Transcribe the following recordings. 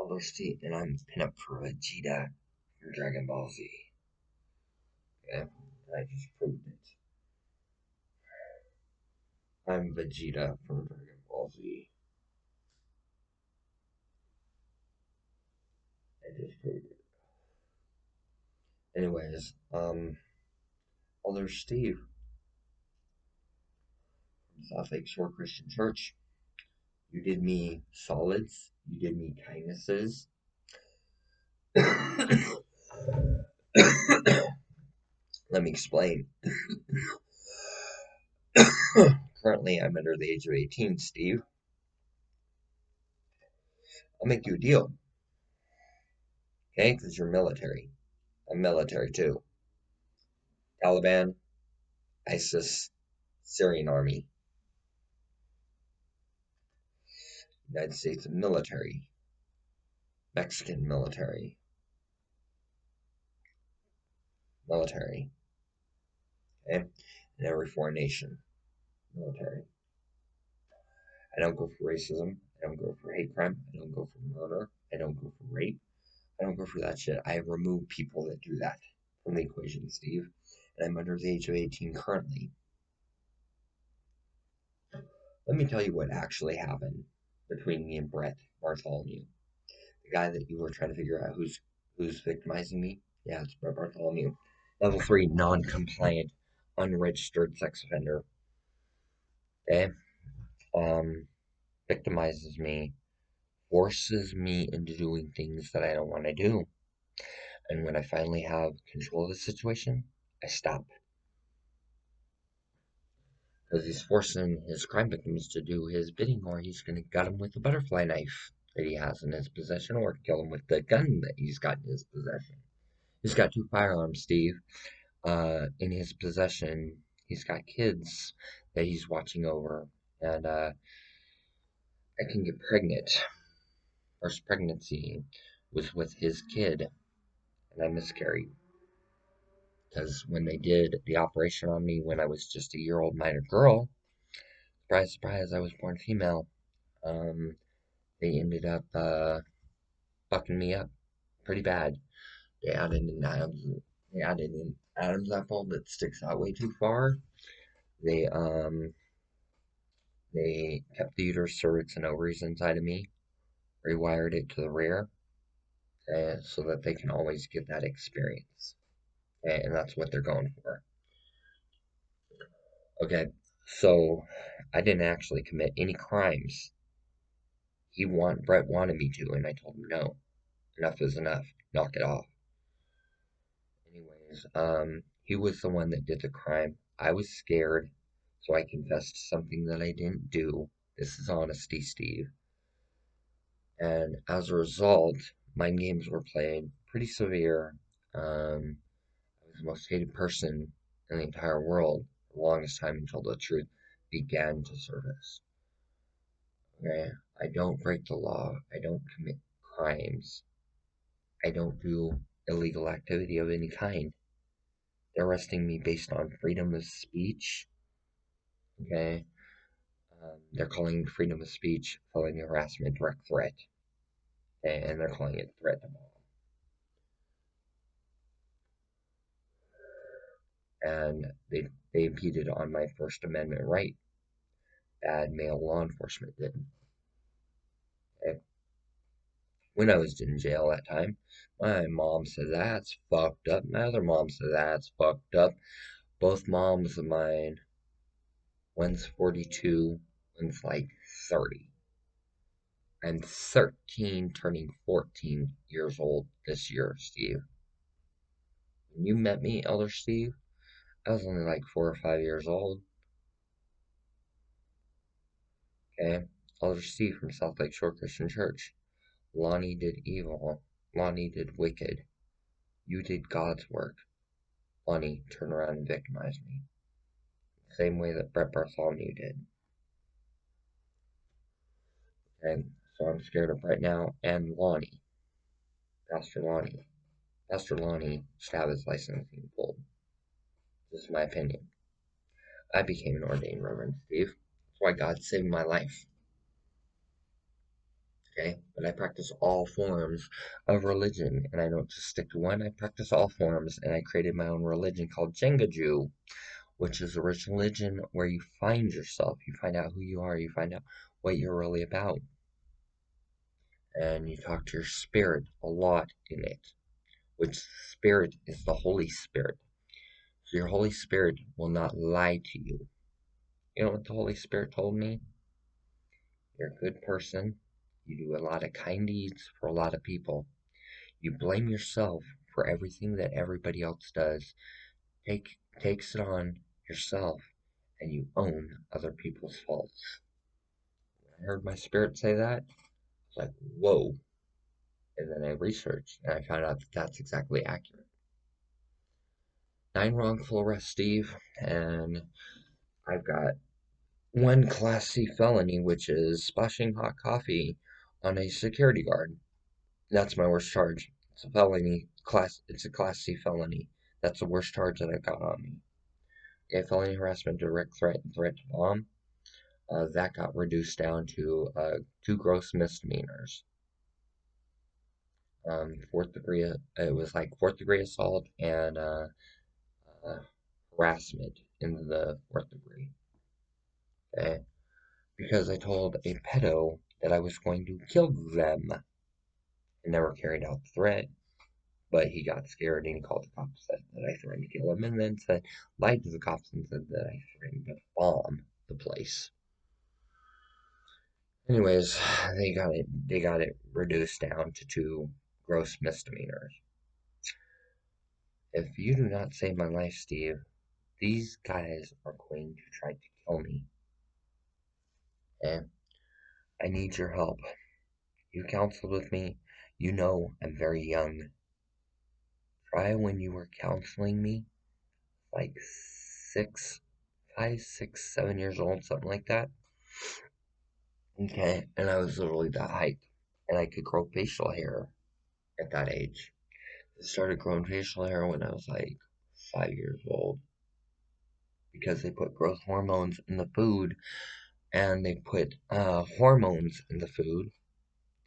Elder Steve, and I'm pinned up for Vegeta from Dragon Ball Z. Okay, I just proved it. I'm Vegeta from Dragon Ball Z. I just proved it. Anyways, Elder Steve from South Lake Shore Christian Church. You did me solids. You did me kindnesses. Let me explain. Currently, I'm under the age of 18, Steve. I'll make you a deal, okay? Because you're military. I'm military too. Taliban, ISIS, Syrian army, United States military, Mexican military, okay? And every foreign nation, military. I don't go for racism. I don't go for hate crime. I don't go for murder. I don't go for rape. I don't go for that shit. I remove people that do that from the equation, Steve. And I'm under the age of 18 currently. Let me tell you what actually happened between me and Brett Bartholomew. The guy that you were trying to figure out who's victimizing me. Yeah, it's Brett Bartholomew. Level 3 non-compliant, unregistered sex offender. Okay? Victimizes me, forces me into doing things that I don't want to do. And when I finally have control of the situation, I stop. Because he's forcing his crime victims to do his bidding, or he's going to gut him with a butterfly knife that he has in his possession, or kill him with the gun that he's got in his possession. He's got 2 firearms, Steve. In his possession, he's got kids that he's watching over, and I can get pregnant. First pregnancy was with his kid, and I miscarried. Because when they did the operation on me when I was just a year-old minor girl, surprise, surprise, I was born female. They ended up fucking me up pretty bad. They added an Adam's apple that sticks out way too far. They they kept the uterus, cervix, and ovaries inside of me, rewired it to the rear, so that they can always get that experience. Okay, and that's what they're going for. Okay, so I didn't actually commit any crimes. Brett wanted me to, and I told him no. Enough is enough. Knock it off. Anyways, he was the one that did the crime. I was scared, so I confessed to something that I didn't do. This is honesty, Steve. And as a result, mind games were played pretty severe. I was the most hated person in the entire world for the longest time until the truth began to surface. Okay? I don't break the law. I don't commit crimes. I don't do illegal activity of any kind. They're arresting me based on freedom of speech. Okay? They're calling freedom of speech felony harassment, direct threat. Okay? And they're calling it threat to bomb. And they impeded on my First Amendment right. Bad male law enforcement did. Okay? When I was in jail that time, my mom said that's fucked up. My other mom said that's fucked up. Both moms of mine, one's 42, one's like 30. I'm 13, turning 14 years old this year, Steve. When you met me, Elder Steve, I was only like 4 or 5 years old. Okay? Elder Steve from South Lake Shore Christian Church. Lonnie did evil. Lonnie did wicked. You did God's work. Lonnie turned around and victimized me. Same way that Brett Bartholomew did. And so I'm scared of Brett now and Lonnie. Pastor Lonnie. Pastor Lonnie should have his licensing pulled. This is my opinion. I became an ordained reverend, Steve. That's why God saved my life. Okay? But I practice all forms of religion, and I don't just stick to one. I practice all forms, and I created my own religion called Jenga Jew, which is a religion where you find yourself, you find out who you are, you find out what you're really about, and you talk to your spirit a lot in it, which spirit is the Holy Spirit. So your Holy Spirit will not lie to you. You know what the Holy Spirit told me? You're a good person. You do a lot of kind deeds for a lot of people. You blame yourself for everything that everybody else does. Takes it on yourself, and you own other people's faults. I heard my spirit say that. I was like, whoa. And then I researched, and I found out that that's exactly accurate. 9 wrongful arrests, Steve, and I've got one Class C felony, which is splashing hot coffee on a security guard. That's my worst charge. It's a felony class. It's a Class C felony. That's the worst charge that I've got on me. Okay, felony harassment, direct threat, and threat to bomb. That got reduced down to 2 gross misdemeanors. Fourth degree. It was like fourth degree assault and uh, harassment in the fourth degree. Okay, because I told a pedo that I was going to kill them and never carried out the threat. But he got scared and he called the cops, said that I threatened to kill him, and then lied to the cops and said that I threatened to bomb the place. Anyways, they got it reduced down to 2 gross misdemeanors. If you do not save my life, Steve, these guys are going to try to kill me. And I need your help. You counseled with me. You know I'm very young. Try when you were counseling me, like 7 years old, something like that. Okay, and I was literally that height, and I could grow facial hair at that age. I started growing facial hair when I was like 5 years old because they put growth hormones in the food, and they put hormones in the food,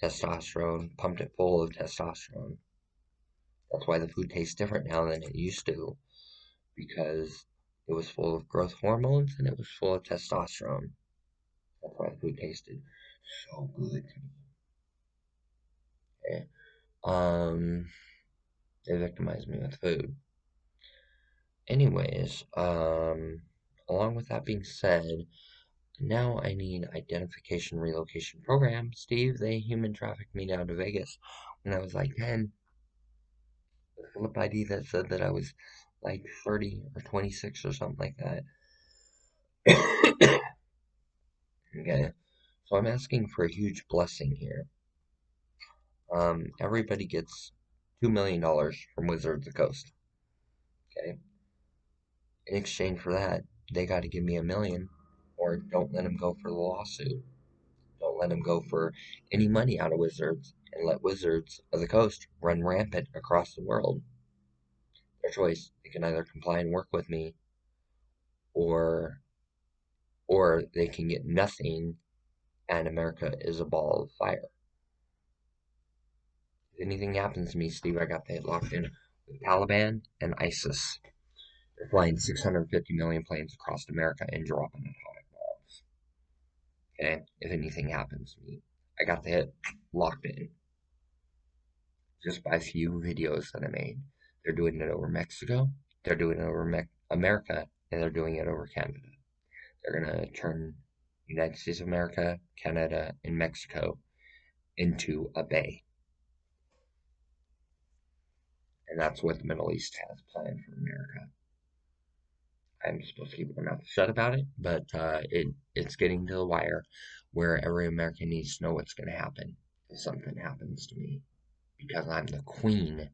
testosterone, pumped it full of testosterone. That's why the food tastes different now than it used to, because it was full of growth hormones and it was full of testosterone. That's why the food tasted so good to me. Okay? They victimized me with food. Anyways, along with that being said, now I need identification relocation program. Steve, they human trafficked me down to Vegas when I was like 10. The flip ID that said that I was like 30 or 26 or something like that. Okay, so I'm asking for a huge blessing here. Everybody gets $2 million from Wizards of the Coast. Okay, in exchange for that, they got to give me $1 million, or don't let them go for the lawsuit. Don't let them go for any money out of Wizards, and let Wizards of the Coast run rampant across the world. Their choice. They can either comply and work with me, or they can get nothing, and America is a ball of fire. If anything happens to me, Steve, I got that locked in with Taliban and ISIS. They're flying 650 million planes across America and dropping atomic bombs. Okay? If anything happens to me, I got the hit locked in just by a few videos that I made. They're doing it over Mexico, they're doing it over America, and they're doing it over Canada. They're going to turn United States of America, Canada, and Mexico into a bay. And that's what the Middle East has planned for America. I'm supposed to keep my mouth shut about it, but it's getting to the wire where every American needs to know what's going to happen if something happens to me, because I'm the queen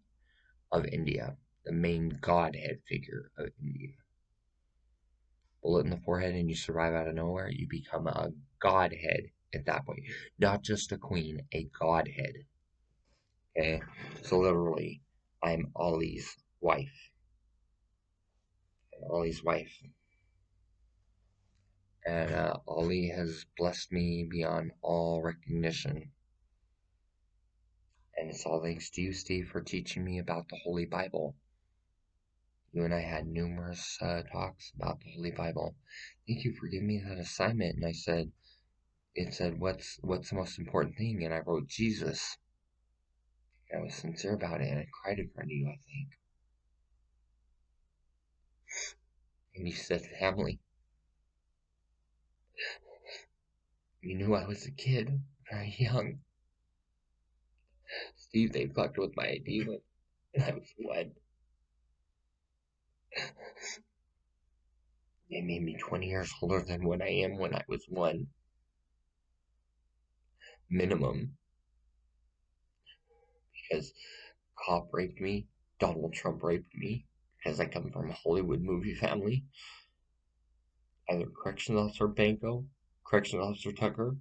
of India, the main godhead figure of India. Bullet in the forehead and you survive out of nowhere, you become a godhead at that point. Not just a queen, a godhead. Okay? So literally, I'm Ollie's wife. Ollie's wife. And Ollie has blessed me beyond all recognition. it's all thanks to you, Steve, for teaching me about the Holy Bible. You and I had numerous talks about the Holy Bible. Thank you for giving me that assignment. And it said, what's the most important thing? And I wrote Jesus. And I was sincere about it, and I cried in front of you, I think. And you said family. You knew I was a kid, very young. Steve, they fucked with my ID when I was one. They made me 20 years older than what I am when I was one. Minimum. Because cop raped me, Donald Trump raped me, because I come from a Hollywood movie family. Either corrections officer Banko, corrections officer Tucker,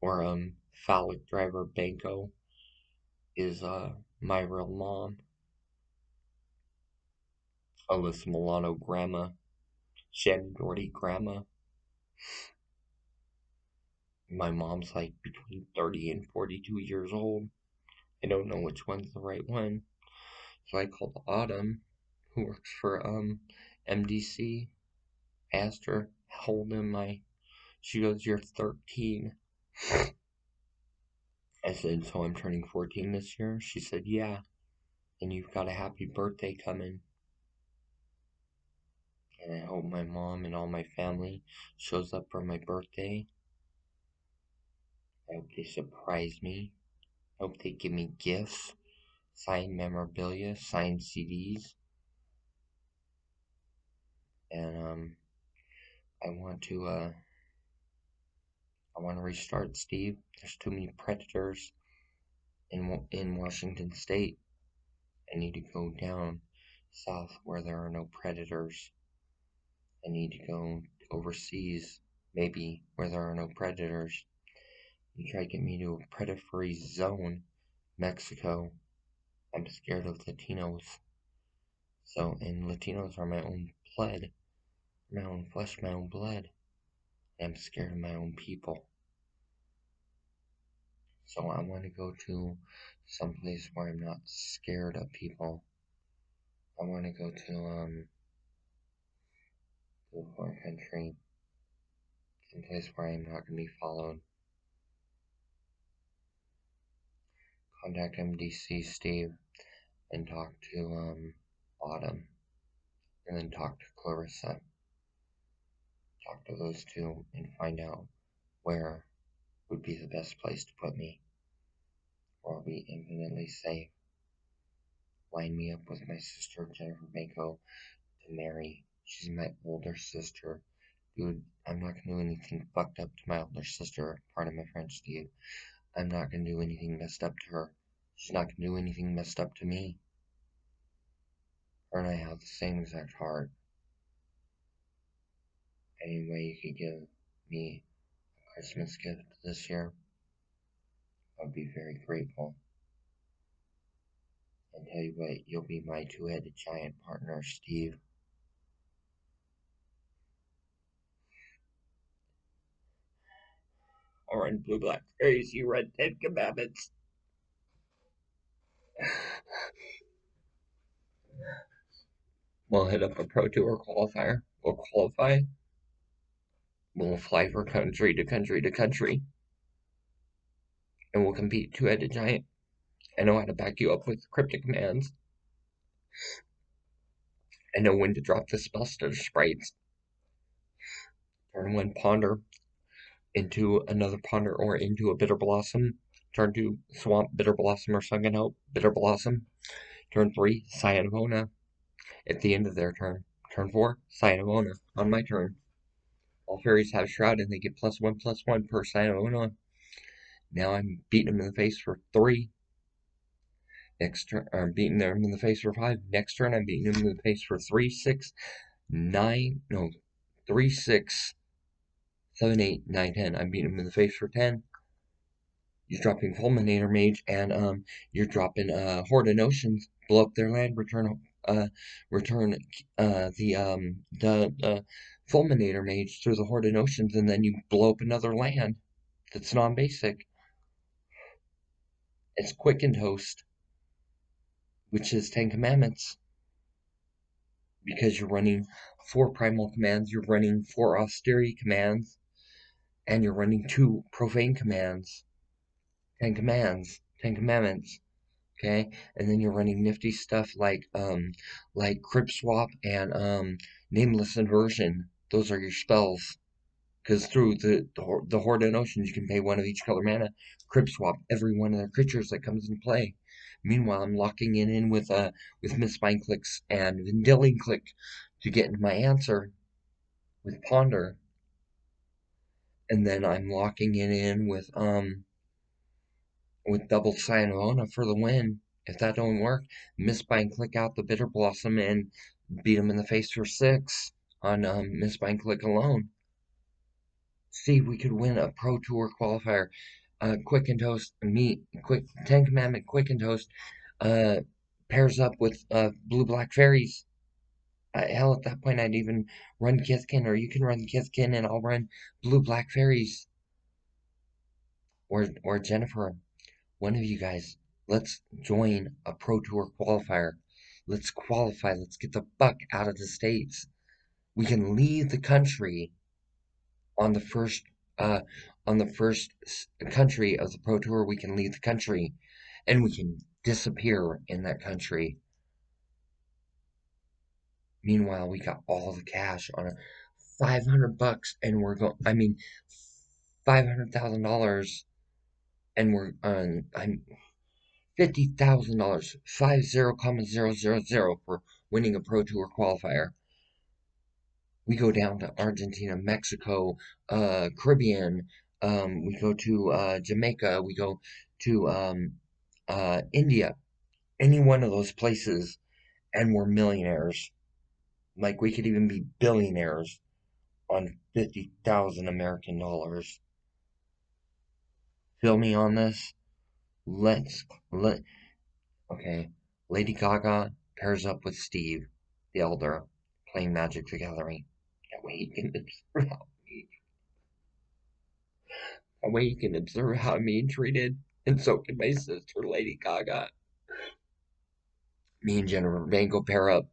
or phallic driver Banko is my real mom. Alyssa Milano grandma, Shannon Doherty grandma. My mom's like between 30 and 42 years old. I don't know which one's the right one. So I called Autumn, who works for MDC. Asked her how old am I. She goes, "You're 13." I said, "So I'm turning 14 this year?" She said, "Yeah. And you've got a happy birthday coming." And I hope my mom and all my family shows up for my birthday. I hope they surprise me. I hope they give me gifts, signed memorabilia, signed CDs. And I want to restart, Steve. There's too many predators in Washington State. I need to go down south where there are no predators. I need to go overseas, maybe where there are no predators. You try to get me to a predator-free zone, Mexico. I'm scared of Latinos. And Latinos are my own blood, my own flesh, my own blood. I'm scared of my own people. So I want to go to some place where I'm not scared of people. I want to go to a foreign country, some place where I'm not going to be followed. Contact MDC Steve and talk to Autumn, and then talk to Clarissa. Talk to those two and find out where would be the best place to put me, where I'll be infinitely safe. Line me up with my sister Jennifer Banko to marry. She's my older sister. Dude, I'm not gonna do anything fucked up to my older sister. Pardon my French, Steve. I'm not gonna do anything messed up to her. She's not gonna do anything messed up to me. Her and I have the same exact heart. Any way you could give me a Christmas gift this year, I'd be very grateful. And tell you what, you'll be my two-headed giant partner, Steve. Orange, blue, black, crazy, red, 10 commandments. We'll hit up a Pro Tour qualifier. We'll qualify. We'll fly from country to country to country. And we'll compete two-headed giant. I know how to back you up with cryptic commands. I know when to drop the spellstutter sprites. Turn one ponder into another ponder or into a bitter blossom. Turn 2, swamp, bitter blossom, or sunken hope, bitter blossom. Turn 3, Cyanavona. At the end of their turn. Turn 4, Cyanavona. On my turn. All fairies have shroud and they get +1/+1 per Cyanavona. Now I'm beating them in the face for 3. Next turn, I'm beating them in the face for 5. Next turn, I'm beating them in the face for 3, 6, 9. No, 3, 6, 7, 8, 9, 10. I'm beating them in the face for 10. You're dropping Fulminator Mage, and you're dropping Horde of Notions. Blow up their land. Return the Fulminator Mage through the Horde of Notions, and then you blow up another land that's non-basic. It's quick and toast, which is 10 commandments, because you're running 4 primal commands, you're running 4 austerity commands, and you're running 2 profane commands. 10 commands, 10 commandments. Okay, and then you're running nifty stuff like crib swap and nameless inversion. Those are your spells. Because through the Horde and Oceans, you can pay 1 of each color mana, crib swap every one of the creatures that comes into play. Meanwhile, I'm locking it in with Mistbind clicks and Vendilion click to get into my answer with Ponder, and then I'm locking it in with double Cyanona for the win. If that don't work, Mistbind click out the Bitter Blossom and beat him in the face for 6 on Mistbind click alone. See, we could win a Pro Tour qualifier. Quick and Toast, meet, quick, 10 Commandment, Quick and Toast, uh, pairs up with Blue Black Fairies. Hell, at that point, I'd even run Kithkin, or you can run Kithkin, and I'll run Blue Black Fairies. Or Jennifer, one of you guys, let's join a Pro Tour qualifier. Let's qualify. Let's get the fuck out of the States. We can leave the country on the first uh on the first country of the Pro Tour. We can leave the country and we can disappear in that country. Meanwhile, we got all the cash on a $500 and we're going, I mean, $500,000, and we're on, I'm $50,000, 50,000 for winning a Pro Tour qualifier. We go down to Argentina, Mexico, Caribbean. We go to Jamaica. We go to India. Any one of those places, and we're millionaires. Like, we could even be billionaires on 50,000 American dollars. Feel me on this? Let's let Okay. Lady Gaga pairs up with Steve, the Elder, playing Magic the Gathering. That way he can observe how I'm being treated, and so can my sister, Lady Gaga. Me and Jennifer Banko pair up.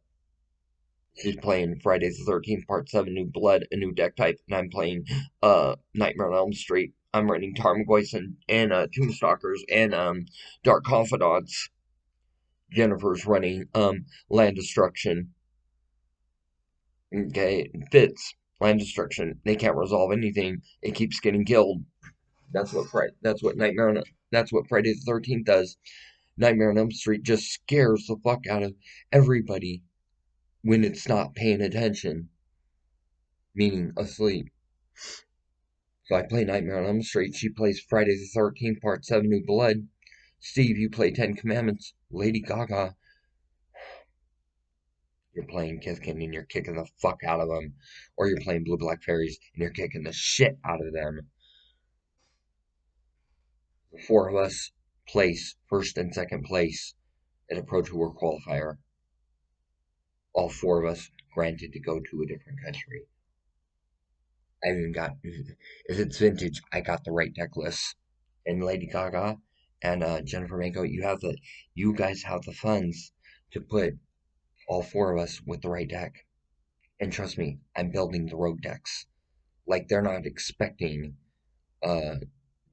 She's playing Friday the 13th, Part 7, New Blood, a new deck type, and I'm playing Nightmare on Elm Street. I'm running Tarmogoyf and Tombstalkers and Dark Confidants. Jennifer's running Land Destruction. Okay, fits. Land Destruction. They can't resolve anything. It keeps getting killed. That's what Friday the 13th does. Nightmare on Elm Street just scares the fuck out of everybody when it's not paying attention, meaning asleep. So I play Nightmare on Elm Street. She plays Friday the 13th, Part 7, New Blood. Steve, you play 10 Commandments. Lady Gaga, you're playing Kithkin and you're kicking the fuck out of them. Or you're playing Blue Black Fairies and you're kicking the shit out of them. The 4 of us place first and second place at a Pro Tour qualifier. All 4 of us granted to go to a different country. I even got, if it's vintage, I got the right deck list. And Lady Gaga and Jennifer Banko, you guys have the funds to put all 4 of us with the right deck. And trust me, I'm building the rogue decks. Like, they're not expecting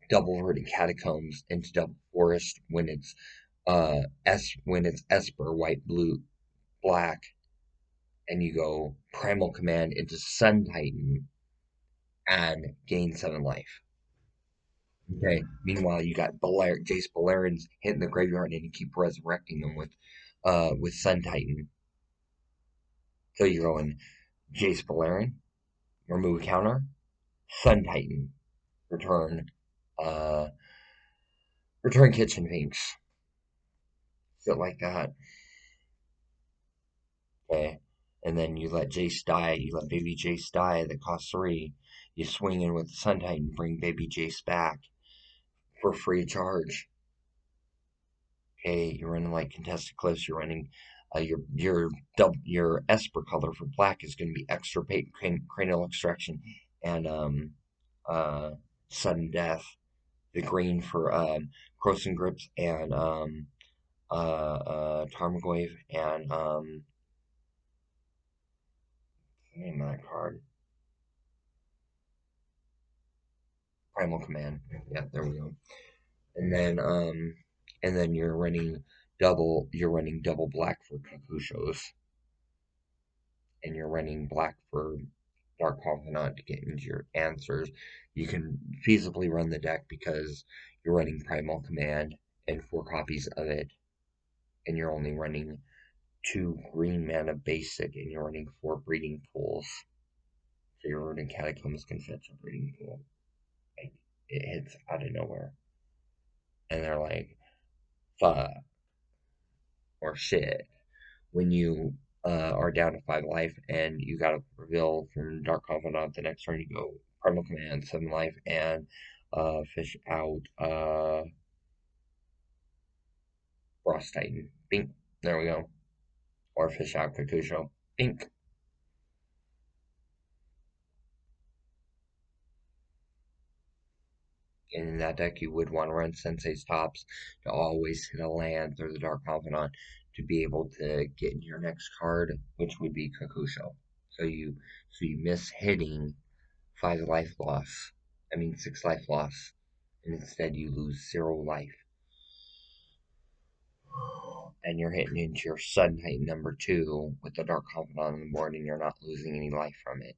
double verdant catacombs into double forest when it's Esper, white, blue, black, and you go primal command into Sun Titan and gain 7 life. Okay. Meanwhile, you got Jace Baleron's hitting the graveyard and you keep resurrecting them with Sun Titan. So you're going Jace Baleron, remove a counter, Sun Titan, return uh return Kitchen Finks. Shit like that. Okay. And then you let Jace die, you let baby Jace die that costs 3. You swing in with the Sun Titan, bring baby Jace back for free of charge. Okay, you're running like contested cliffs. You're running your Esper color for black is going to be extra cranial extraction and sudden death. The green for Croson Grips and Tarmogoyf and name of that card. Primal Command. Yeah, there we go. And then you're running double black for Kakushos, and you're running black for Dark Confidant to get into your answers. You can feasibly run the deck because you're running Primal Command and 4 copies of it, and you're only running 2 green mana basic, and you're running 4 breeding pools. So your running Catacombs can fetch a breeding pool. Like, it hits out of nowhere. And they're like, fuck, or shit. When you are down to 5 life and you got to reveal from Dark Confidant the next turn, you go Primal Command, 7 life, and fish out Frost Titan. Bink. There we go. Or fish out Kakusho. Bink. And in that deck, you would want to run Sensei's Tops to always hit a land through the Dark Confidant to be able to get in your next card, which would be Kakusho. So you miss hitting 5 life loss. I mean 6 life loss, and instead you lose 0 life. And you're hitting into your Sun Titan number 2 with the Dark Confidant on the board, and you're not losing any life from it.